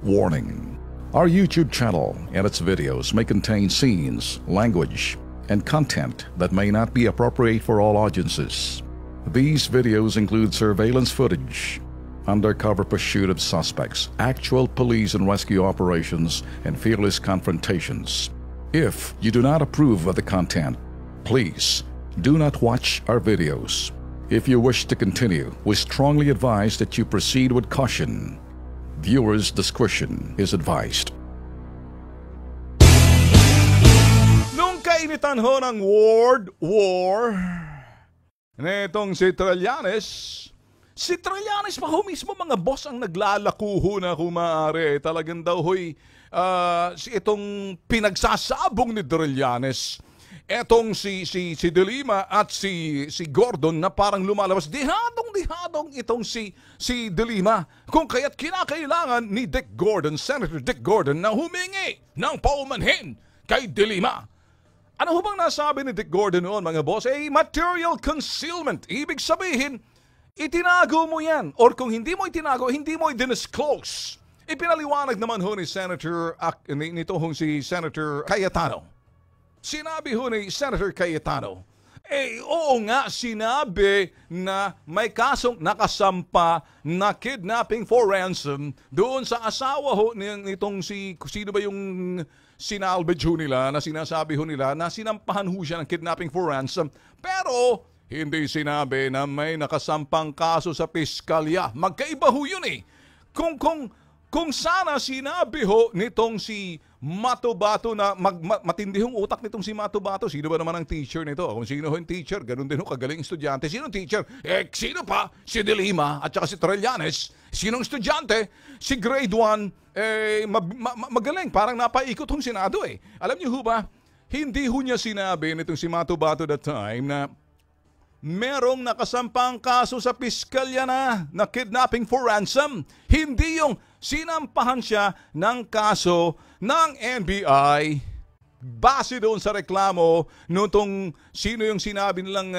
Warning: our YouTube channel and its videos may contain scenes, language, and content that may not be appropriate for all audiences. These videos include surveillance footage, undercover pursuit of suspects, actual police and rescue operations, and fearless confrontations. If you do not approve of the content, please do not watch our videos. If you wish to continue, we strongly advise that you proceed with caution. Viewers' discretion is advised. Nung kainitan ho ng World War, netong si Trillanes pa ho mismo mga boss ang naglalako ho na kung maaari. Talagang daw ho'y itong pinagsasabong ni Trillanes. Etong si De Lima at si Gordon na parang lumalabas. Dihadong itong si De Lima. Kung kaya't kinakailangan ni Senator Dick Gordon na humingi ng paumanhin kay De Lima. Ano ho bang nasabi ni Dick Gordon noon mga boss? Material concealment. Ibig sabihin, itinago mo yan. Or kung hindi mo itinago, hindi mo i-disclose. Ipinaliwanag naman ho ni Senator Cayetano. Sinabi ho ni Senator Cayetano, oo nga, sinabi na may kasong nakasampa na kidnapping for ransom doon sa asawa ho nitong sino ba yung sinalvage ho nila na sinasabi ho nila na sinampahan ho siya ng kidnapping for ransom. Pero hindi sinabi na may nakasampang kaso sa piskalya. Magkaiba ho yun eh. Kung sana sinabi ho nitong si Matubato na matindi hong utak nitong si Matubato. Sino ba naman ang teacher nito? Kung sino ho yung teacher, ganun din ho kagaling estudyante. Sino teacher? Sino pa? Si De Lima at saka si Trillanes. Sinong estudyante? Si grade 1, magaling. Parang napaikot hong Senado eh. Alam niyo ho ba, hindi ho niya sinabi nitong si Matubato that time na merong nakasampang kaso sa piskalya na kidnapping for ransom. Hindi yung sinampahan siya ng kaso ng NBI base doon sa reklamo nung sino yung sinabi nilang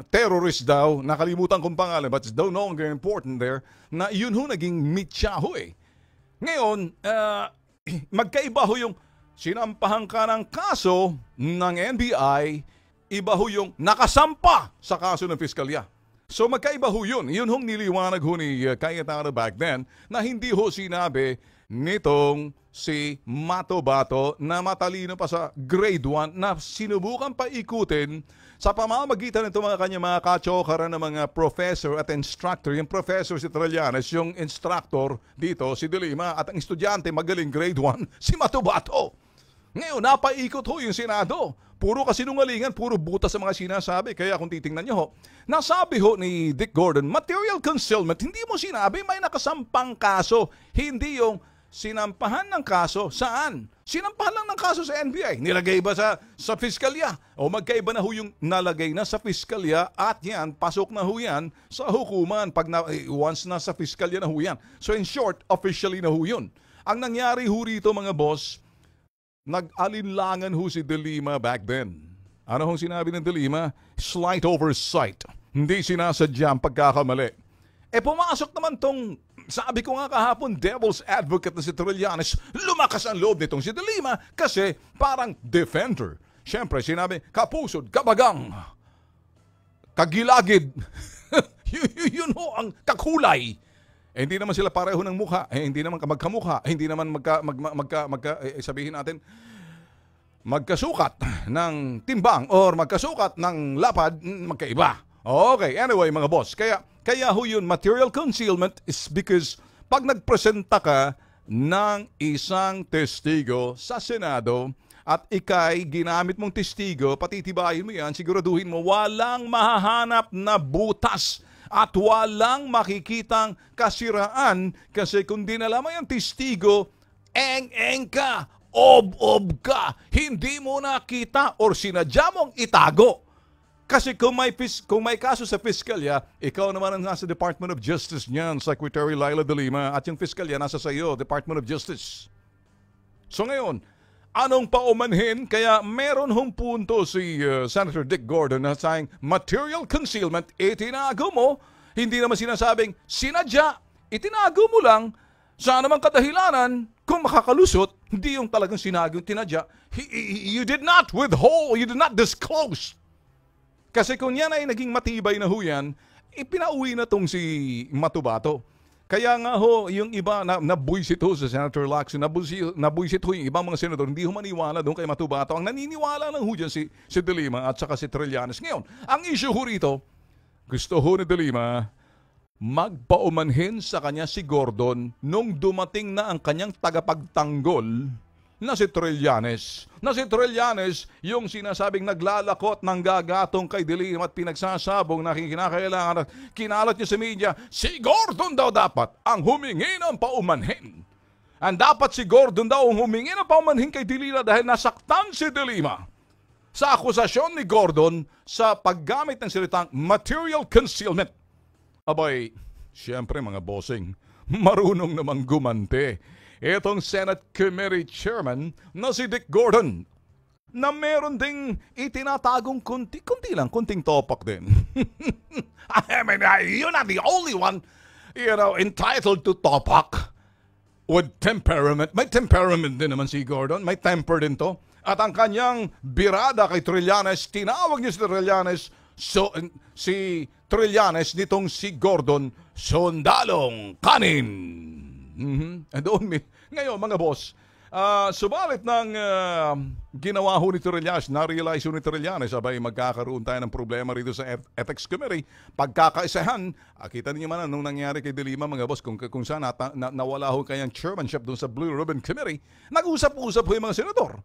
terrorist daw. Nakalimutan kong pangalan but it's no longer important there. Na yun ho naging mitya ho eh. Ngayon, magkaiba ho yung sinampahan ka ng kaso ng NBI, iba ho yung nakasampa sa kaso ng piskalya. So magkaiba ho yun. Yun hong niliwanag ho ni Cayetano back then na hindi ho sinabi nitong si Matubato na matalino pa sa grade 1 na sinubukan pa ikutin sa pamamagitan nito mga kanya mga kachokaran ng mga professor at instructor. Yung professor si Trillanes, yung instructor dito si De Lima at ang estudyante magaling grade 1 si Matubato. Ngayon, napaikot ho yung Senado. Puro kasinungalingan, puro butas sa mga sinasabi. Kaya kung titingnan nyo ho, nasabi ho ni Dick Gordon, material concealment, hindi mo sinabi may nakasampang kaso. Hindi yung sinampahan ng kaso. Saan? Sinampahan lang ng kaso sa NBI. Nilagay ba sa fiskalya? O magkaiba na ho yung nalagay na sa fiskalya at yan, pasok na ho yan sa hukuman once na sa fiskalya na ho yan. So in short, officially na ho yun. Ang nangyari ho rito mga boss, nag-alinlangan ho si De Lima back then. Ano hong sinabi ng De Lima? Slight oversight. Hindi sinasadya ang pagkakamali. Pumasok naman tong, sabi ko nga kahapon, devil's advocate na si Trillanes, lumakas ang loob nitong si De Lima kasi parang defender. Siyempre, sinabi, kapusod, kabagang, kagilagid. Yun ho ang kakulay. Hindi naman sila pareho ng mukha, hindi naman magkamukha, hindi naman sabihin natin, magkasukat ng timbang or magkasukat ng lapad, magkaiba. Okay, anyway mga boss, kaya ho yun, material concealment is because pag nagpresenta ka ng isang testigo sa Senado at ikay ginamit mong testigo, patitibayin mo yan, siguraduhin mo walang mahahanap na butas at walang makikitang kasiraan kasi kung dinala mo yung testigo, eng-eng ka, ob-ob ka, hindi mo nakita or sinadya mong itago. Kasi kung may kaso sa piskalya, ikaw naman ang nasa Department of Justice niyan, Secretary Laila De Lima, at yung piskalya nasa sayo, Department of Justice. So ngayon, anong paumanhin? Kaya meron hong punto si Senator Dick Gordon na saying material concealment, itinago mo, hindi naman sinasabing sinadya, itinago mo lang Sa anumang kadahilanan, kung makakalusot, hindi yung talagang sinagi yung tinadya. You did not withhold, you did not disclose. Kasi kung yan ay naging matibay na ho yan, ipinauwi na tong si Matubato. Kaya nga ho, yung iba, nabuisit ho sa Senator Lacson, nabuisit ho yung ibang mga senador, hindi ho maniwala doon kay Matubato. Ang naniniwala lang ho dyan si De Lima at saka si Trillanes. Ngayon, ang issue ho rito, gusto ho ni De Lima, magpaumanhin sa kanya si Gordon nung dumating na ang kanyang tagapagtanggol na si Trillanes. Na si Trillanes, yung sinasabing naglalakot ng gagatong kay De Lima at pinagsasabong na kinakailangan at kinalat niya sa media, si Gordon daw dapat ang humingi ng paumanhin. Ang dapat si Gordon daw ang humingi ng paumanhin kay De Lima dahil nasaktan si De Lima sa akusasyon ni Gordon sa paggamit ng salitang material concealment. Abay, siyempre mga bossing, marunong namang gumante itong Senate Committee Chairman na si Dick Gordon na meron ding itinatagong kunting topak din. I mean, you're not the only one, entitled to topak with temperament. May temperament din naman si Gordon, may temper din to. At ang kanyang birada kay Trillanes, tinawag niya si Trillanes, si Trillanes nitong si Gordon, sundalong kanin. Ngayon mga boss, subalit ng ginawa ho ni Trillanes, na-realize ho ni Trillanes, abay magkakaroon tayo ng problema rito sa Ethics Committee. Pagkakaisahan, kita niyo man nung nangyari kay De Lima mga boss, kung saan nawala ho kayang chairmanship doon sa Blue Ribbon Committee, nag-usap-usap ho yung mga senador.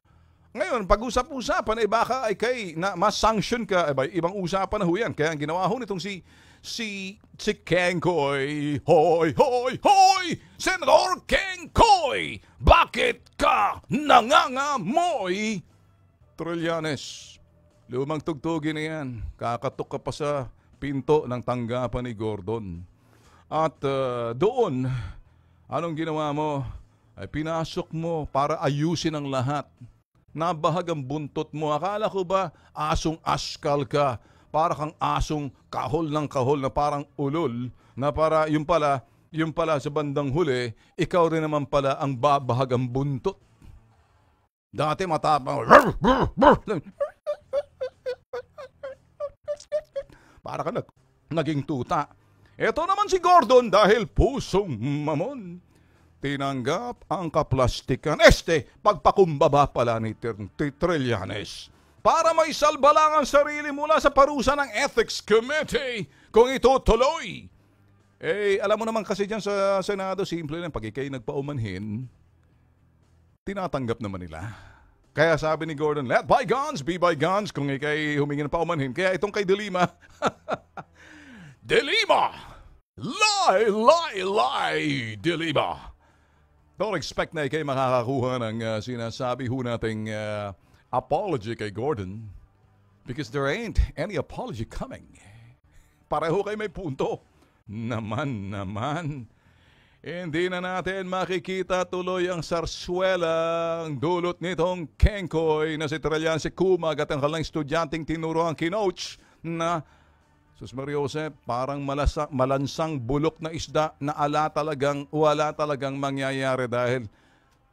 Ngayon, pag-usap-usapan, baka ay mas-sanction ka, ibang usapan na ho yan. Kaya ang ginawa ho nitong si Kengkoy, hoy! Senador Kengkoy! Bakit ka nangangamoy? Trillanes, lumang tugtugin na yan. Kakatok ka pa sa pinto ng tanggapan ni Gordon. At doon, anong ginawa mo? Ay pinasok mo para ayusin ang lahat. Nabahag ang buntot mo. Akala ko ba asong askal ka? Para kang asong kahol ng kahol na parang ulol, na para yung pala sa bandang huli, ikaw rin naman pala ang babahag ang buntot. Dati matapang, para ka naging tuta. Ito naman si Gordon dahil pusong mamon. Tinanggap ang kaplastikan. Pagpakumbaba pala ni Trillanes. Para may salba lang ang sarili mula sa parusa ng Ethics Committee kung ito tuloy. Alam mo naman kasi dyan sa Senado, simple lang. Pag ikay nagpaumanhin, tinatanggap naman nila. Kaya sabi ni Gordon, let bygones be bygones kung ikay humingi ng paumanhin. Kaya itong kay De Lima, De Lima! Lie, De Lima! Don't expect na ikay makakakuha ng sinasabi ho nating apology kay Gordon because there ain't any apology coming. Pareho kayo may punto. Naman. Hindi na natin makikita tuloy ang sarswelang dulot nitong Kengkoy na si Trillanes Kumag at ang kalang estudyanteng tinuro ang kinoach na Sus Maria Jose, parang malansang bulok na isda na wala talagang mangyayari dahil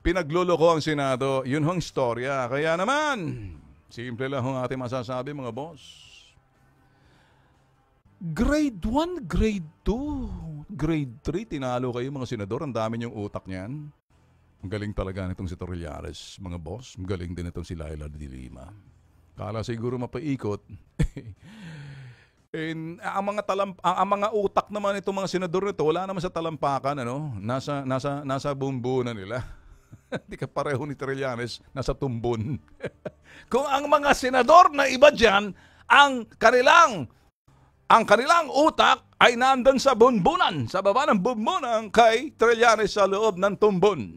pinagluloko ang Senado. Yun hong storya. Kaya naman, simple lang hong ating masasabi mga boss. Grade 1, grade 2, grade 3, tinalo kayo mga senador. Ang dami niyong utak niyan. Ang galing talaga nitong si Trillanes, mga boss. Ang galing din itong si Laila de Lima. Kala siguro mapaikot. Ang mga utak naman itong mga senador nito, wala naman sa talampakan, nasa bumbunan nila. Hindi ka pareho ni Trillanes, nasa tumbon. Kung ang mga senador na iba dyan, ang kanilang utak ay nandun sa bumbunan, sa baba ng bumbunan kay Trillanes sa loob ng tumbon.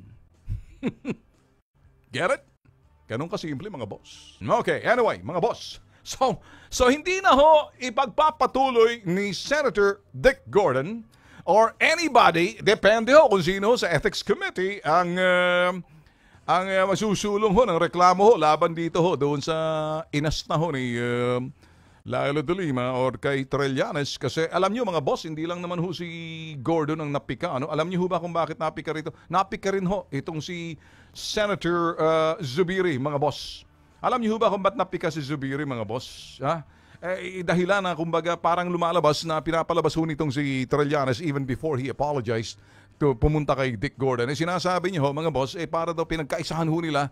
Get it? Ganun kasimple mga boss. Okay, anyway, mga boss. So hindi na ho ipagpapatuloy ni Senator Dick Gordon or anybody, depende ho kung sino sa Ethics Committee ang masusulong ho ng reklamo ho laban dito ho doon sa inasta ho ni Lalo de Lima or kay Trillanes kasi alam nyo mga boss, hindi lang naman ho si Gordon ang napika. Ano? Alam nyo ho ba kung bakit napika rito? Napika rin ho itong si Senator Zubiri, mga boss. Alam nyo ho ba kung ba't napika si Zubiri, mga boss? Ha? Dahilan na kumbaga parang lumalabas na pinapalabas ho nitong si Trillanes even before he apologized to pumunta kay Dick Gordon. Sinasabi niyo ho, mga boss, para daw pinagkaisahan ho nila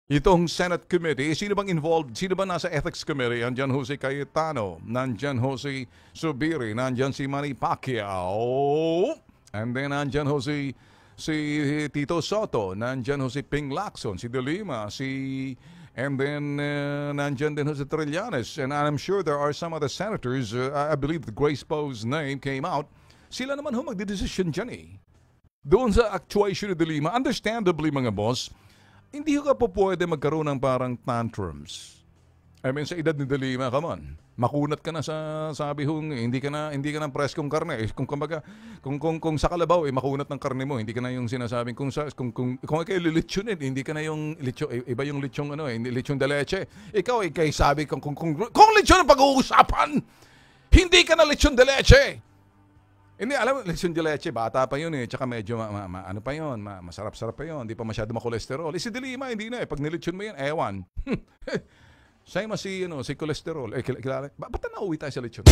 itong Senate Committee. Sino bang involved? Sino ba nasa Ethics Committee? Nandyan ho si Cayetano, nandyan ho si Zubiri, nandyan si Manny Pacquiao, and then nandyan ho si Tito Soto, nandyan ho si Ping Lacson, si De Lima, and then nandyan din ho si Trillanes, and I'm sure there are some other senators. I believe the Grace Poe's name came out. Sila naman ho magdidesisyon dyan doon sa actuation ni De Lima. Understandably, mga boss, hindi ka po pwede magkaroon ng parang tantrums. I mean, sa edad ni De Lima, come on. Makunat ka na sa sabi hong hindi ka na preskong karne. Kung sa kalabaw makunat ng karne mo, hindi ka na yung sinasabing kung kayo lilitsunin, hindi ka na yung iba yung litsong litsong de leche. Ikaw kay sabi kung litsyon ang pag-uusapan, hindi ka na litsyon de leche. Hindi, alam mo, lechon de leche, bata pa yun tsaka medyo, ano pa yun, masarap-sarap pa yun, hindi pa masyado makolesterol. Si De Lima, hindi na pag nilechon mo yan, ewan. Sa'yo si cholesterol. Kilala, ba't na nauwi tayo sa lechon?